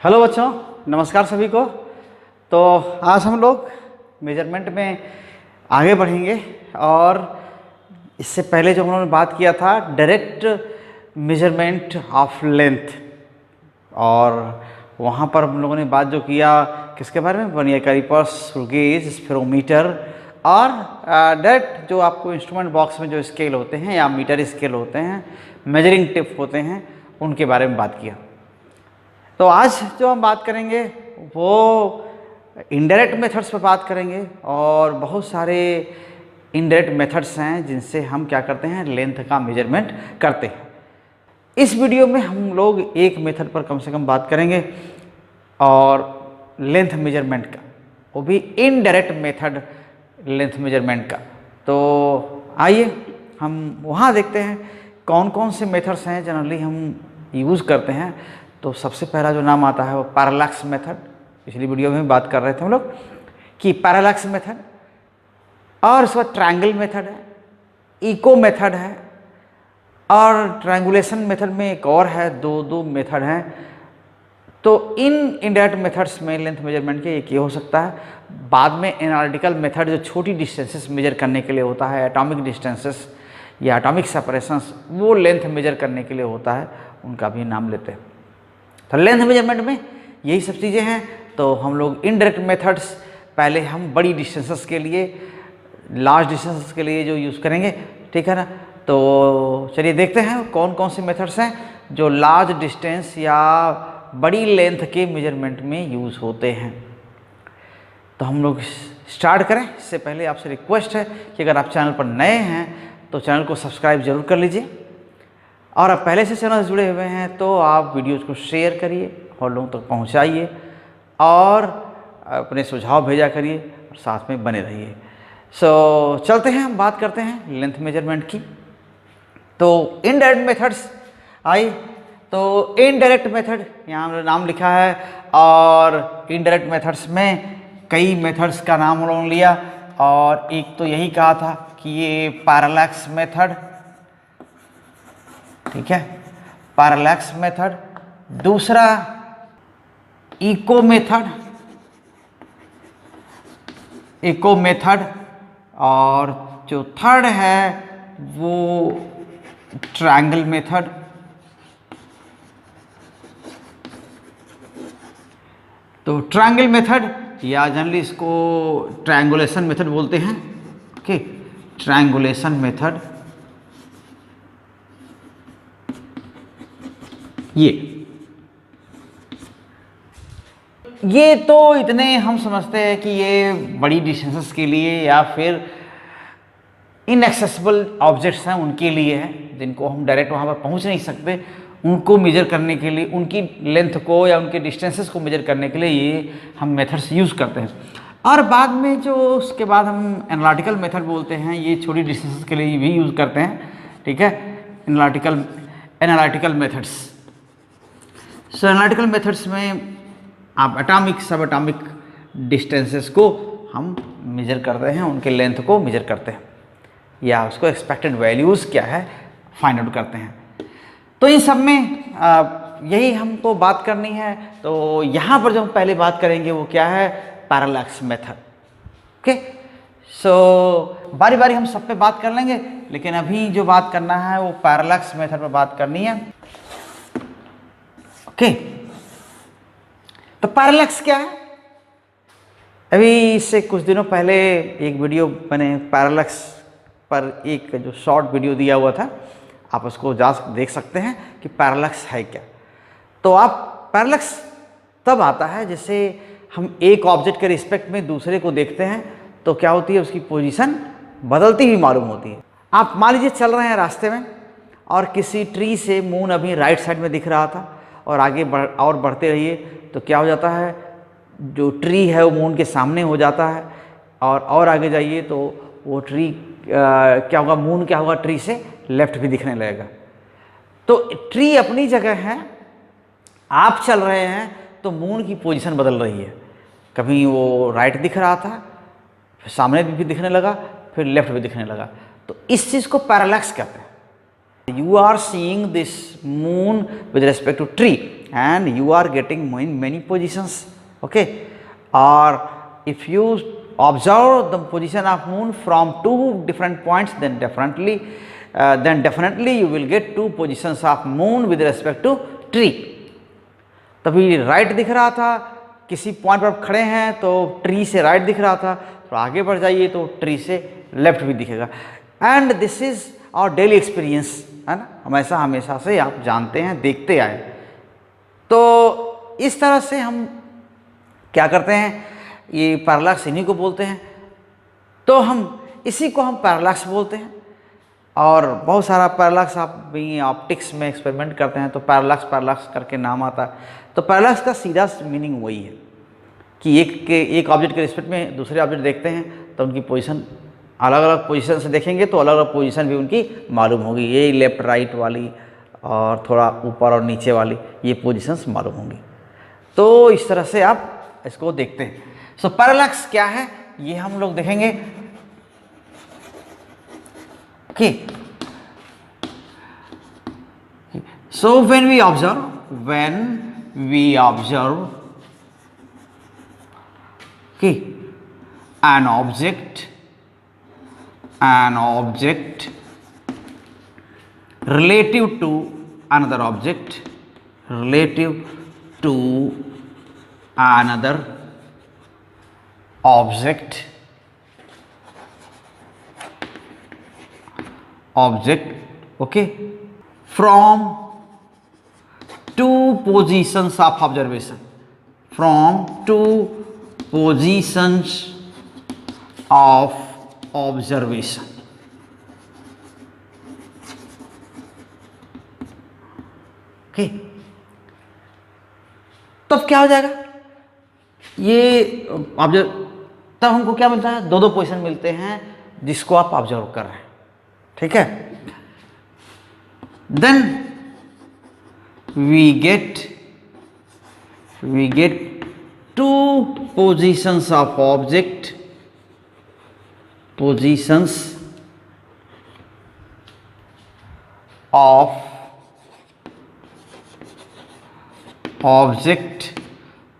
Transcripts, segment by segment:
Hello बच्चों, नमस्कार सभी को। तो आज हम लोग मेजरमेंट में आगे बढ़ेंगे और इससे पहले जो हम लोगों ने बात किया था डायरेक्ट मेजरमेंट ऑफ लेंथ, और वहाँ पर हम लोगों ने बात जो किया किसके बारे में, वर्नियर कैलिपर्स, गेज, स्फेरोमीटर और डायरेक्ट जो आपको इंस्ट्रूमेंट बॉक्स में जो स्केल होते हैं या मीटर स्केल होते हैं, मेजरिंग टिप होते हैं, उनके बारे में बात किया। तो आज जो हम बात करेंगे वो इनडायरेक्ट मेथड्स पर बात करेंगे, और बहुत सारे इनडायरेक्ट मेथड्स हैं जिनसे हम क्या करते हैं, लेंथ का मेजरमेंट करते हैं। इस वीडियो में हम लोग एक मेथड पर कम से कम बात करेंगे और लेंथ मेजरमेंट का, वो भी इनडायरेक्ट मेथड लेंथ मेजरमेंट का। तो आइए हम वहाँ देखते हैं कौन कौन से मेथड्स हैं जनरली हम यूज़ करते हैं। तो सबसे पहला जो नाम आता है वो पैरालैक्स मेथड। पिछली वीडियो में बात कर रहे थे हम लोग कि पैरालैक्स मेथड, और उसके बाद ट्रायंगल मेथड है, इको मेथड है, और ट्रायंगुलेशन मेथड में एक और है। दो मेथड हैं। तो इन इनडायरेक्ट मेथड्स में लेंथ मेजरमेंट के एक ये हो सकता है। बाद में एनालिटिकल मेथड जो छोटी डिस्टेंसेस मेजर करने के लिए होता है, एटॉमिक डिस्टेंसेस या एटॉमिक सेपरेशंस, वो लेंथ मेजर करने के लिए होता है, उनका भी नाम लेते हैं। तो लेंथ मेजरमेंट में यही सब चीज़ें हैं। तो हम लोग इनडायरेक्ट मेथड्स पहले हम बड़ी डिस्टेंसेस के लिए, लार्ज डिस्टेंसेस के लिए जो यूज़ करेंगे, ठीक है ना। तो चलिए देखते हैं कौन कौन से मेथड्स हैं जो लार्ज डिस्टेंस या बड़ी लेंथ के मेजरमेंट में यूज़ होते हैं। तो हम लोग स्टार्ट करें। इससे पहले आपसे रिक्वेस्ट है कि अगर आप चैनल पर नए हैं तो चैनल को सब्सक्राइब जरूर कर लीजिए, और आप पहले से चैनल से जुड़े हुए हैं तो आप वीडियोज़ को शेयर करिए और लोगों तक पहुंचाइए, और अपने सुझाव भेजा करिए और साथ में बने रहिए। सो चलते हैं, हम बात करते हैं लेंथ मेजरमेंट की। तो इनडायरेक्ट मेथड्स आई। तो इनडायरेक्ट मेथड यहाँ नाम लिखा है, और इनडायरेक्ट मेथड्स में कई मेथड्स का नाम उन्होंने लिया, और एक तो यही कहा था कि ये पैरालैक्स मेथड, ठीक है, पैरालैक्स मेथड। दूसरा इको मेथड, और जो थर्ड है वो ट्रायंगल मेथड। तो ट्रायंगल मेथड या जनरली इसको ट्रायंगुलेशन मेथड बोलते हैं। ओके, ट्रायंगुलेशन मेथड ये तो इतने हम समझते हैं कि ये बड़ी डिस्टेंसेस के लिए या फिर इनएक्सेसिबल ऑब्जेक्ट्स हैं उनके लिए है, जिनको हम डायरेक्ट वहाँ पर पहुँच नहीं सकते, उनको मेजर करने के लिए, उनकी लेंथ को या उनके डिस्टेंसेस को मेजर करने के लिए ये हम मेथड्स यूज़ करते हैं। और बाद में जो उसके बाद हम एनालिटिकल मेथड बोलते हैं, ये छोटी डिस्टेंसेस के लिए भी यूज़ करते हैं, ठीक है, एनालिटिकल मेथड्स। सो एनालिटिकल मेथड्स में आप एटॉमिक, सब एटॉमिक डिस्टेंसेस को हम मेजर करते हैं, उनके लेंथ को मेजर करते हैं, या उसको एक्सपेक्टेड वैल्यूज़ क्या है फाइंड आउट करते हैं। तो इन सब में यही हमको बात करनी है। तो यहाँ पर जो हम पहले बात करेंगे वो क्या है, पैरालैक्स मेथड। ओके, सो बारी बारी हम सब पे बात कर लेंगे, लेकिन अभी जो बात करना है वो पैरालैक्स मेथड पर बात करनी है। ओके, तो पैरालैक्स क्या है? अभी इससे कुछ दिनों पहले एक वीडियो मैंने पैरालैक्स पर एक जो शॉर्ट वीडियो दिया हुआ था, आप उसको जा देख सकते हैं कि पैरालैक्स है क्या। तो आप पैरालैक्स तब आता है जैसे हम एक ऑब्जेक्ट के रिस्पेक्ट में दूसरे को देखते हैं तो क्या होती है, उसकी पोजीशन बदलती हुई मालूम होती है। आप मान लीजिए चल रहे हैं रास्ते में, और किसी ट्री से मून अभी राइट साइड में दिख रहा था, और आगे बढ़ते रहिए तो क्या हो जाता है, जो ट्री है वो मून के सामने हो जाता है, और आगे जाइए तो वो ट्री क्या होगा, मून क्या होगा, ट्री से लेफ्ट भी दिखने लगेगा। तो ट्री अपनी जगह है, आप चल रहे हैं तो मून की पोजीशन बदल रही है। कभी वो राइट दिख रहा था, फिर सामने भी दिखने लगा, फिर लेफ्ट भी दिखने लगा। तो इस चीज़ को पैरालैक्स कहते हैं। You are seeing this moon with respect to tree, and you are getting many positions, okay, or if you observe the position of moon from two different points, then definitely you will get two positions of moon with respect to tree. तभी right दिख रहा था, किसी point पर आप खड़े हैं तो ट्री से राइट दिख रहा था, तो आगे बढ़ जाइए तो ट्री से लेफ्ट भी दिखेगा. And this is our daily experience, है ना, हमेशा से आप जानते हैं, देखते आए. तो इस तरह से हम क्या करते हैं, ये पैरालैक्स इन्हीं को बोलते हैं. तो हम इसी को हम पैरालैक्स बोलते हैं. और बहुत सारा पैरालैक्स आप भी ऑप्टिक्स में एक्सपेरिमेंट करते हैं तो पैरालैक्स करके नाम आता है. तो पैरालैक्स का सीधा मीनिंग वही है कि एक ऑब्जेक्ट के रिस्पेक्ट में दूसरे ऑब्जेक्ट देखते हैं तो उनकी पोजीशन अलग अलग पोजीशन से देखेंगे तो अलग अलग पोजीशन भी उनकी मालूम होगी. ये लेफ्ट राइट वाली और थोड़ा ऊपर और नीचे वाली ये पोजीशंस मालूम होंगी. तो इस तरह से आप इसको देखते हैं. सो पैरालैक्स क्या है ये हम लोग देखेंगे. Okay, so when we observe okay an object relative to another object okay from two positions of observation, okay. तो अब क्या हो जाएगा, ये ऑब्जर्व, तब हमको क्या मिलता है, दो पोजीशन मिलते हैं जिसको आप ऑब्जर्व कर रहे हैं. ठीक है, then we get two positions of object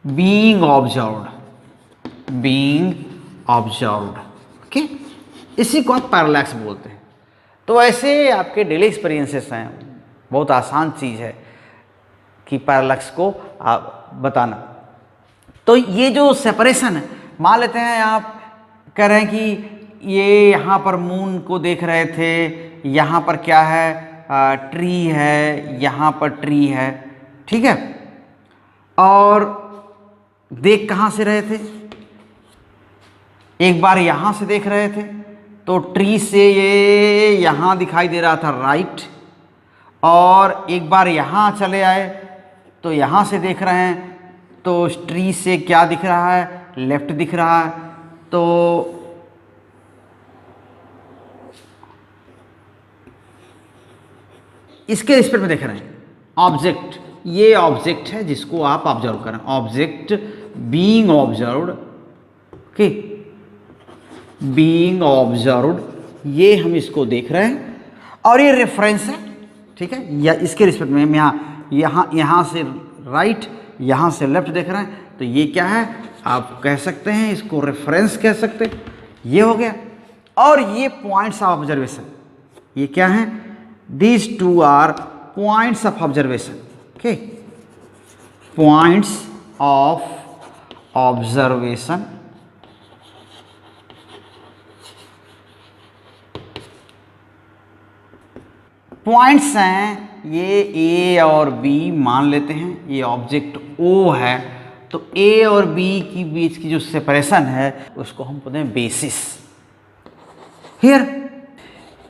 being observed okay. इसी को आप पैरालैक्स बोलते हैं. तो ऐसे आपके डेली एक्सपीरियंसेस हैं, बहुत आसान चीज़ है कि पैरालैक्स को आप बताना. तो ये जो सेपरेशन है, मान लेते हैं आप कह रहे हैं कि ये यहाँ पर मून को देख रहे थे, यहाँ पर क्या है, ट्री है, यहाँ पर ट्री है. ठीक है, और देख कहाँ से रहे थे, एक बार यहाँ से देख रहे थे तो ट्री से ये यहाँ दिखाई दे रहा था राइट, और एक बार यहाँ चले आए तो यहाँ से देख रहे हैं तो ट्री से क्या दिख रहा है, लेफ्ट दिख रहा है. तो इसके रिस्पेक्ट में देख रहे हैं ऑब्जेक्ट, ये ऑब्जेक्ट है जिसको आप ऑब्जर्व करें, object being observed, okay, being observed, ये हम इसको देख रहे हैं और ये रेफरेंस है. ठीक है, या इसके रिस्पेक्ट में हम यहाँ से राइट, यहाँ से लेफ्ट देख रहे हैं तो ये क्या है, आप कह सकते हैं इसको रेफरेंस कह सकते हैं. ये हो गया. और ये पॉइंट्स ऑफ ऑब्जर्वेशन, ये क्या है, these two are points of observation. Okay, points of observation. Points हैं ये ए और बी मान लेते हैं, ये ऑब्जेक्ट ओ है तो ए और बी की बीच की जो सेपरेशन है उसको हम बोलते हैं basis. Here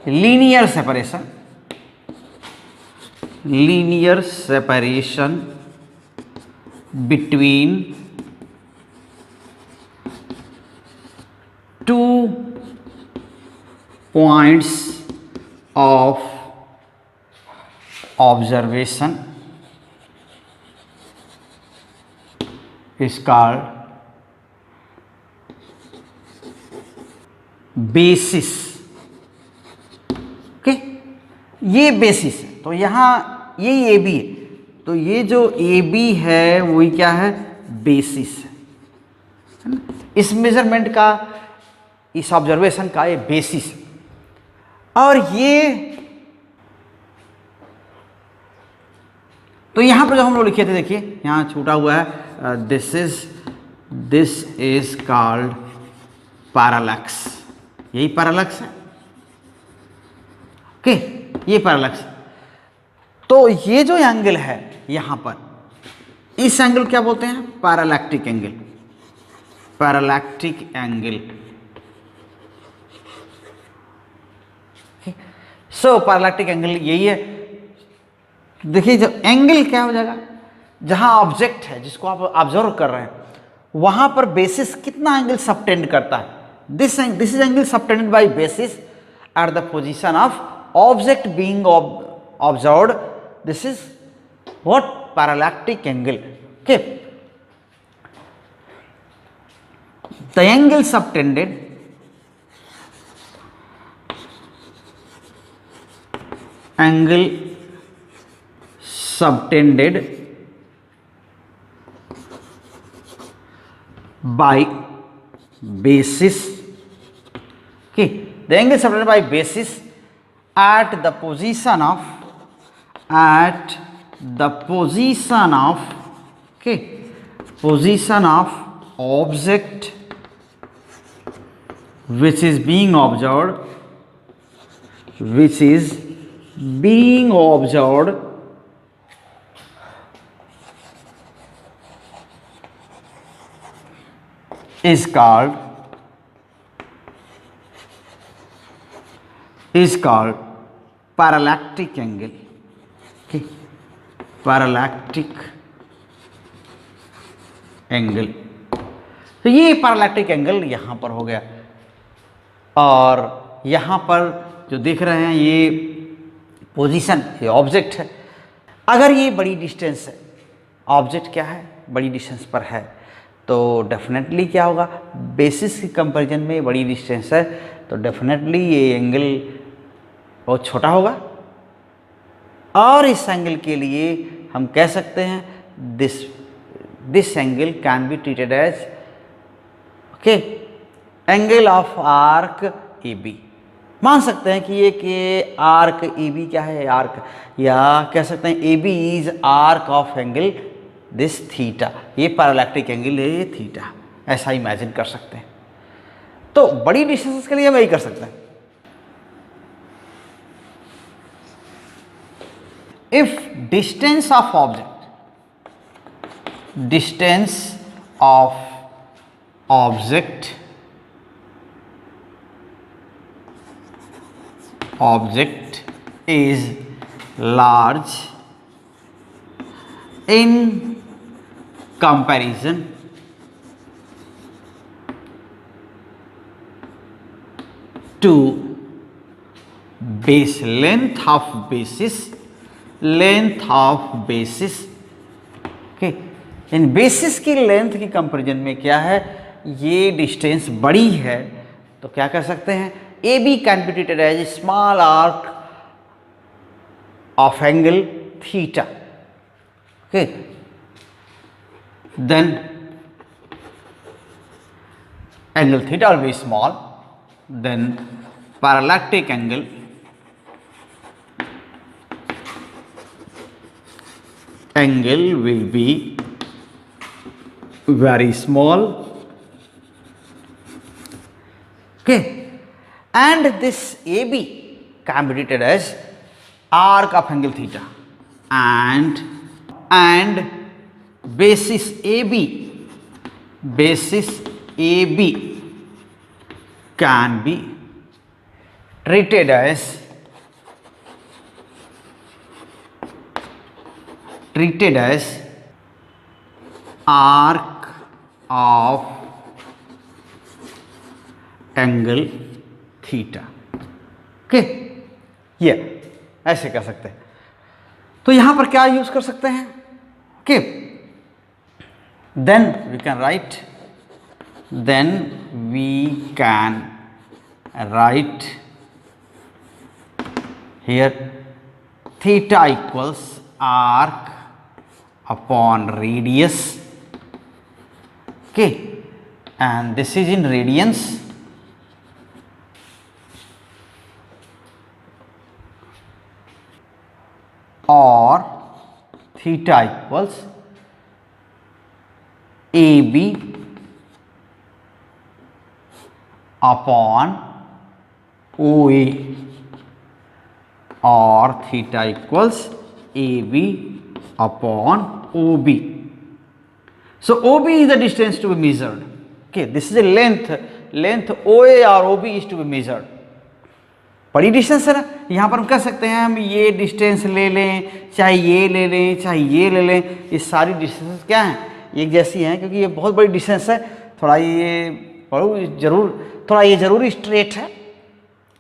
linear separation between two points of observation is called basis. Okay, ये बेसिस है. तो यहाँ ये भी है तो ये जो ए बी है वही क्या है, बेसिस है ना, इस मेजरमेंट का, इस ऑब्जर्वेशन का ये बेसिस। और ये तो यहां पर जो हम लोग लिखे थे, देखिए यहां छूटा हुआ है, दिस इज कॉल्ड पैरालैक्स, यही पैरालैक्स है। ओके, ये पैरालैक्स। तो ये जो एंगल है यहां पर, इस एंगल क्या बोलते हैं, पैरालैक्टिक एंगल, पैरालैक्टिक एंगल। सो पैरालैक्टिक एंगल यही है। देखिए जो एंगल क्या हो जाएगा, जहां ऑब्जेक्ट है जिसको आप ऑब्जर्व कर रहे हैं, वहां पर बेसिस कितना एंगल सबटेंड करता है, this is angle subtended by basis at the position of object being observed, this is what, parallactic angle. Okay, the angle subtended by basis, okay, the angle subtended by basis at the position of okay, position of object which is being observed, is called parallactic angle. okay, parallactic angle. तो ये parallactic angle यहां पर हो गया, और यहां पर जो देख रहे हैं ये पोजीशन, ये ऑब्जेक्ट है। अगर ये बड़ी डिस्टेंस है, ऑब्जेक्ट क्या है, बड़ी डिस्टेंस पर है, तो डेफिनेटली क्या होगा, बेसिस के कंपैरिजन में बड़ी डिस्टेंस है, तो डेफिनेटली ये एंगल बहुत छोटा होगा। और इस एंगल के लिए हम कह सकते हैं this angle can be treated as okay angle of arc A B. मान सकते हैं कि ये कि आर्क ए बी क्या है, आर्क, या कह सकते हैं A B is arc of angle this theta, ये पैरालैक्टिक एंगल है, ये थीटा, ऐसा इमेजिन कर सकते हैं। तो बड़ी डिस्टेंस के लिए हम यही कर सकते हैं। If distance of object is large in comparison to base length of basis okay, in basis की लेंथ की कंपैरिजन में क्या है, ये डिस्टेंस बड़ी है, तो क्या कर सकते हैं, A B can be treated as small arc of angle theta. Okay, then angle theta will be small, then parallactic angle will be very small. Okay, and this AB can be treated as arc of angle theta, and basis AB can be treated as arc of angle theta. Okay, ये ऐसे कर सकते हैं। तो यहां पर क्या use कर सकते हैं, okay, then we can write here theta equals arc upon radius, okay, and this is in radians, or theta equals AB upon OA, or theta equals AB upon OB. So OB is the distance to be measured. Okay, this is a length OA or OB is to be measured. बड़ी distance है ना, यहाँ पर हम कह सकते हैं हम ये डिस्टेंस ले लें, चाहे ये ले लें, चाहे ये ले लें, ये सारी डिस्टेंस क्या हैं, एक जैसी हैं, क्योंकि ये बहुत बड़ी डिस्टेंस है। थोड़ा ये थोड़ा ये ज़रूर स्ट्रेट है,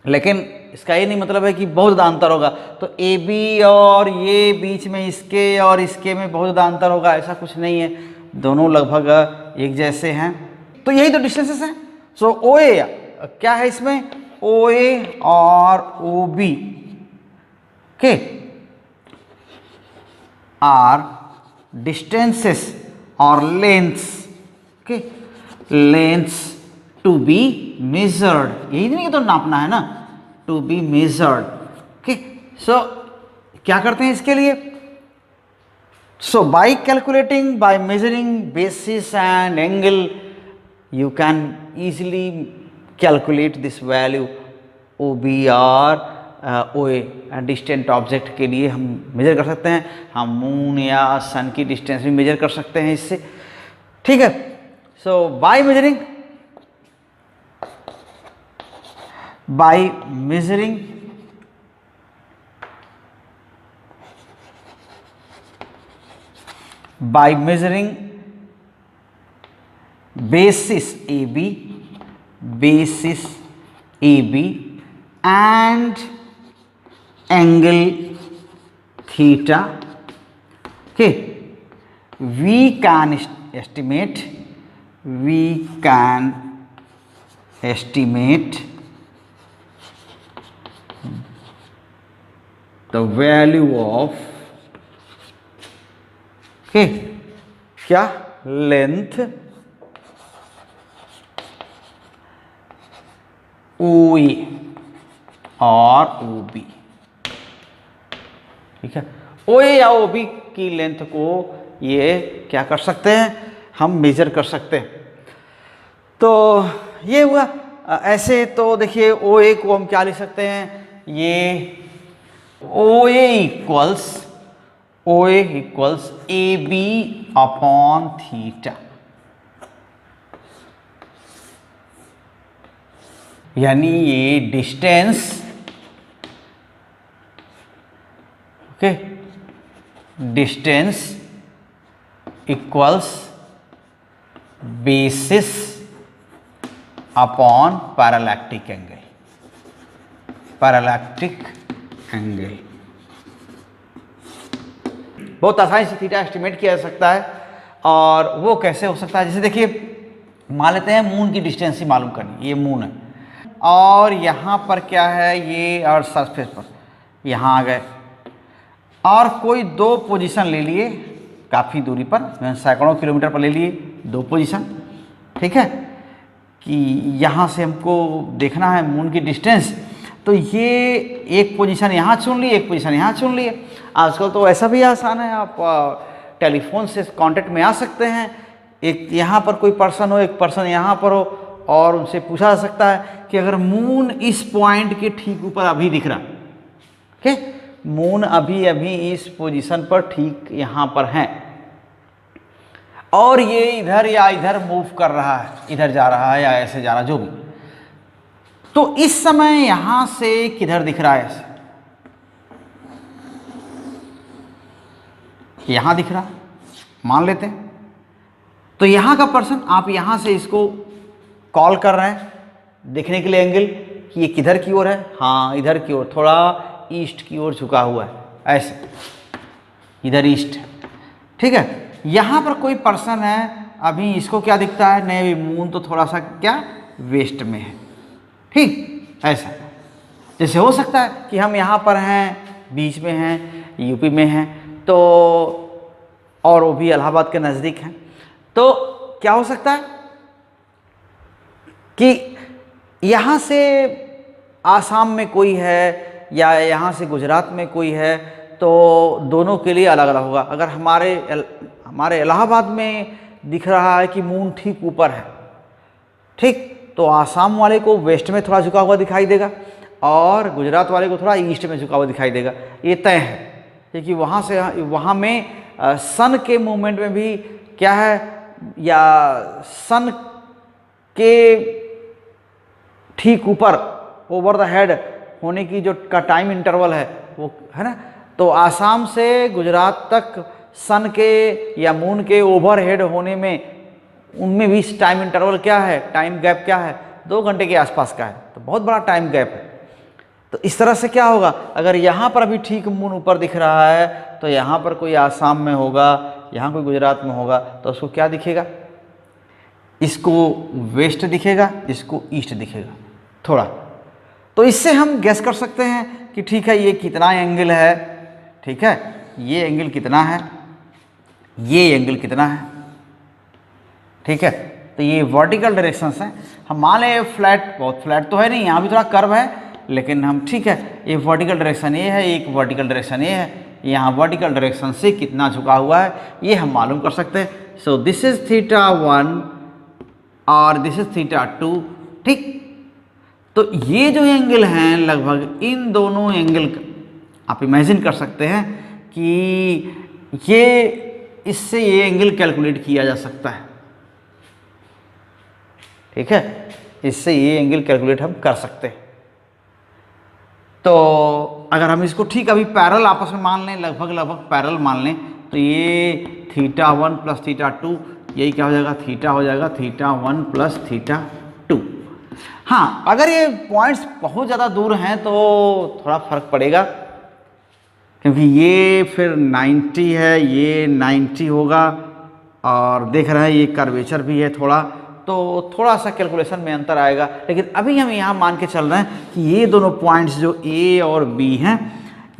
लेकिन इसका ये नहीं मतलब है कि बहुत ज़्यादा अंतर होगा। तो ए बी और ये बीच में इसके और इसके में बहुत ज़्यादा अंतर होगा, ऐसा कुछ नहीं है, दोनों लगभग एक जैसे हैं। तो यही तो डिस्टेंसेस हैं। सो ओ ए क्या है इसमें, ओ ए और ओ बी के आर डिस्टेंसेस और लेंथ्स, के लेंथ्स टू बी मेजर्ड, यही नहीं तो नापना है ना, to be measured. Okay, so क्या करते हैं इसके लिए, so by calculating, by measuring basis and angle, you can easily calculate this value OB और OA, डिस्टेंट ऑब्जेक्ट के लिए हम मेजर कर सकते हैं। हम मून या सन की डिस्टेंस भी मेजर कर सकते हैं इससे, ठीक है। So by measuring basis AB and angle theta, okay, we can estimate the value of, okay, क्या लेंथ OA और OB, ठीक है। OA या OB की लेंथ को ये क्या कर सकते हैं, हम मेजर कर सकते हैं। तो ये हुआ। ऐसे तो देखिए OA को हम क्या लिख सकते हैं, ये OA equals AB upon theta, यानी ये distance, okay, distance equals basis upon parallactic angle. बहुत आसानी से थीटा एस्टिमेट किया जा सकता है। और वो कैसे हो सकता है, जैसे देखिए मान लेते हैं मून की डिस्टेंस ही मालूम करनी, ये मून है और यहाँ पर क्या है, ये और सरफेस पर यहाँ आ गए और कोई दो पोजीशन ले लिए काफ़ी दूरी पर, सैकड़ों किलोमीटर पर ले लिए दो पोजीशन, ठीक है, कि यहाँ से हमको देखना है मून की डिस्टेंस। तो ये एक पोजीशन यहाँ चुन लिए, एक पोजीशन यहाँ चुन लिए। आजकल तो ऐसा भी आसान है, आप टेलीफोन से कांटेक्ट में आ सकते हैं, एक यहाँ पर कोई पर्सन हो, एक पर्सन यहाँ पर हो, और उनसे पूछा जा सकता है कि अगर मून इस पॉइंट के ठीक ऊपर अभी दिख रहा, ओके, मून अभी इस पोजीशन पर ठीक यहाँ पर है और ये इधर या इधर मूव कर रहा है, इधर जा रहा है या ऐसे जा रहा है, जो भी, तो इस समय यहाँ से किधर दिख रहा है, ऐसे यहाँ दिख रहा मान लेते हैं। तो यहाँ का पर्सन, आप यहाँ से इसको कॉल कर रहे हैं देखने के लिए एंगल कि ये किधर की ओर है, हाँ इधर की ओर, थोड़ा ईस्ट की ओर झुका हुआ है, ऐसे इधर ईस्ट है, ठीक है। यहाँ पर कोई पर्सन है, अभी इसको क्या दिखता है, नहीं मून तो थोड़ा सा क्या वेस्ट में है, ठीक, ऐसा। जैसे हो सकता है कि हम यहाँ पर हैं, बीच में हैं, यूपी में हैं, तो और वो भी इलाहाबाद के नज़दीक हैं। तो क्या हो सकता है कि यहाँ से आसाम में कोई है या यहाँ से गुजरात में कोई है, तो दोनों के लिए अलग अलग होगा। अगर हमारे इलाहाबाद में दिख रहा है कि मून ठीक ऊपर है, ठीक, तो आसाम वाले को वेस्ट में थोड़ा झुका हुआ दिखाई देगा और गुजरात वाले को थोड़ा ईस्ट में झुका हुआ दिखाई देगा। ये तय है, क्योंकि वहाँ में सन के मूवमेंट में भी क्या है, या सन के ठीक ऊपर ओवर द हेड होने की जो का टाइम इंटरवल है वो है ना, तो आसाम से गुजरात तक सन के या मून के ओवर हेड होने में उनमें भी टाइम इंटरवल क्या है, टाइम गैप क्या है, 2 घंटे के आसपास का है। तो बहुत बड़ा टाइम गैप है। तो इस तरह से क्या होगा, अगर यहाँ पर अभी ठीक मून ऊपर दिख रहा है तो यहाँ पर कोई आसाम में होगा, यहाँ कोई गुजरात में होगा, तो उसको क्या दिखेगा, इसको वेस्ट दिखेगा, इसको ईस्ट दिखेगा थोड़ा। तो इससे हम गैस कर सकते हैं कि ठीक है ये कितना एंगल है, ठीक है ये एंगल कितना है, ये एंगल कितना है, ठीक है। तो ये वर्टिकल डायरेक्शंस हैं। हम मान लें फ्लैट, बहुत फ्लैट तो है नहीं, यहाँ भी थोड़ा कर्व है, लेकिन हम ठीक है ये वर्टिकल डायरेक्शन ये है, एक वर्टिकल डायरेक्शन ये है, यहाँ वर्टिकल डायरेक्शन से कितना झुका हुआ है ये हम मालूम कर सकते हैं। सो दिस इज θ1 और दिस इज θ2, ठीक। तो ये जो एंगल हैं लगभग इन दोनों एंगल आप इमेजिन कर सकते हैं कि ये इससे ये एंगल कैलकुलेट किया जा सकता है, ठीक है, इससे ये एंगल कैलकुलेट हम कर सकते हैं। तो अगर हम इसको ठीक अभी पैरेलल आपस में मान लें, लगभग पैरेलल मान लें, तो ये θ1 प्लस θ2 यही क्या हो जाएगा, थीटा हो जाएगा, θ1 प्लस θ2। हाँ, अगर ये पॉइंट्स बहुत ज़्यादा दूर हैं तो थोड़ा फर्क पड़ेगा, क्योंकि ये फिर 90 है, ये 90 होगा, और देख रहे हैं ये कर्वेचर भी है थोड़ा, तो थोड़ा सा कैलकुलेशन में अंतर आएगा। लेकिन अभी हम यहाँ मान के चल रहे हैं कि ये दोनों पॉइंट्स जो A और B हैं,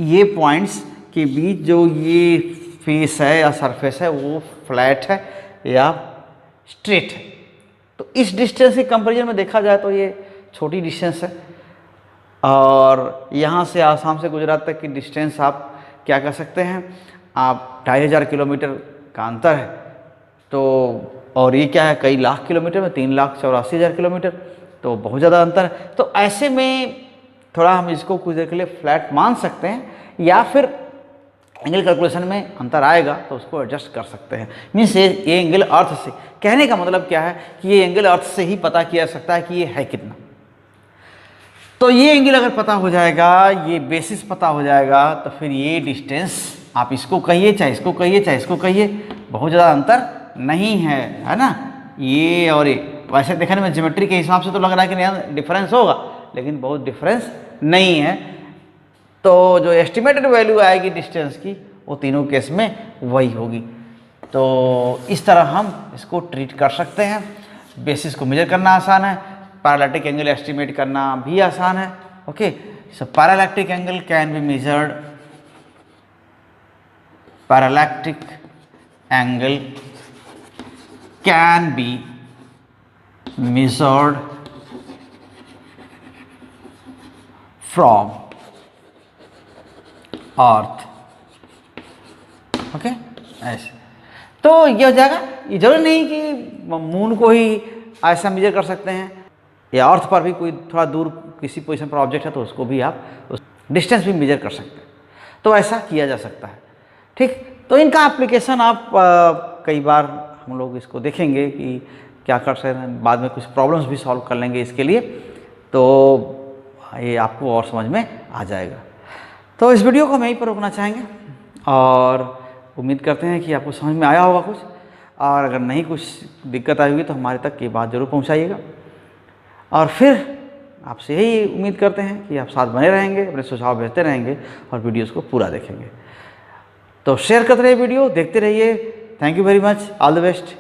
ये पॉइंट्स के बीच जो ये फेस है या सरफेस है वो फ्लैट है या स्ट्रेट है। तो इस डिस्टेंस के कंपैरिजन में देखा जाए तो ये छोटी डिस्टेंस है, और यहाँ से आसाम से गुजरात तक की डिस्टेंस आप क्या कर सकते हैं, आप 2500 किलोमीटर का अंतर है। तो और ये क्या है, कई लाख किलोमीटर में 3,84,000 किलोमीटर, तो बहुत ज़्यादा अंतर है। तो ऐसे में थोड़ा हम इसको कुछ देर के लिए फ्लैट मान सकते हैं, या फिर एंगल कैलकुलेशन में अंतर आएगा तो उसको एडजस्ट कर सकते हैं। मीन्स ये एंगल अर्थ से, कहने का मतलब क्या है कि ये एंगल अर्थ से ही पता किया जा सकता है कि ये है कितना। तो ये एंगल अगर पता हो जाएगा, ये बेसिस पता हो जाएगा, तो फिर ये डिस्टेंस आप इसको कहिए चाहे इसको कहिए चाहे इसको कहिए, बहुत ज़्यादा अंतर नहीं है ना। ये और ये वैसे देखने में ज्योमेट्री के हिसाब से तो लग रहा है कि नहीं डिफरेंस होगा, लेकिन बहुत डिफरेंस नहीं है। तो जो एस्टिमेटेड वैल्यू आएगी डिस्टेंस की वो तीनों केस में वही होगी। तो इस तरह हम इसको ट्रीट कर सकते हैं। बेसिस को मेजर करना आसान है, पैरालैक्टिक एंगल एस्टिमेट करना भी आसान है। Okay, so parallactic angle can be measured, parallactic angle can be measured from earth. Okay, ऐसे तो ये हो जाएगा। ये जरूरी नहीं कि मून को ही ऐसा मेजर कर सकते हैं, या अर्थ पर भी कोई थोड़ा दूर किसी पोजीशन पर ऑब्जेक्ट है तो उसको भी आप उस डिस्टेंस भी मेजर कर सकते हैं। तो ऐसा किया जा सकता है, ठीक। तो इनका एप्लीकेशन आप कई बार हम लोग इसको देखेंगे कि क्या कर सकते हैं, बाद में कुछ प्रॉब्लम्स भी सॉल्व कर लेंगे इसके लिए, तो ये आपको और समझ में आ जाएगा। तो इस वीडियो को हम यहीं पर रोकना चाहेंगे, और उम्मीद करते हैं कि आपको समझ में आया होगा कुछ, और अगर नहीं कुछ दिक्कत आई होगी तो हमारे तक ये बात ज़रूर पहुंचाइएगा। और फिर आपसे यही उम्मीद करते हैं कि आप साथ बने रहेंगे, अपने सुझाव भेजते रहेंगे और वीडियोज़ को पूरा देखेंगे। तो शेयर करते रहिए, वीडियो देखते रहिए। Thank you very much, all the best.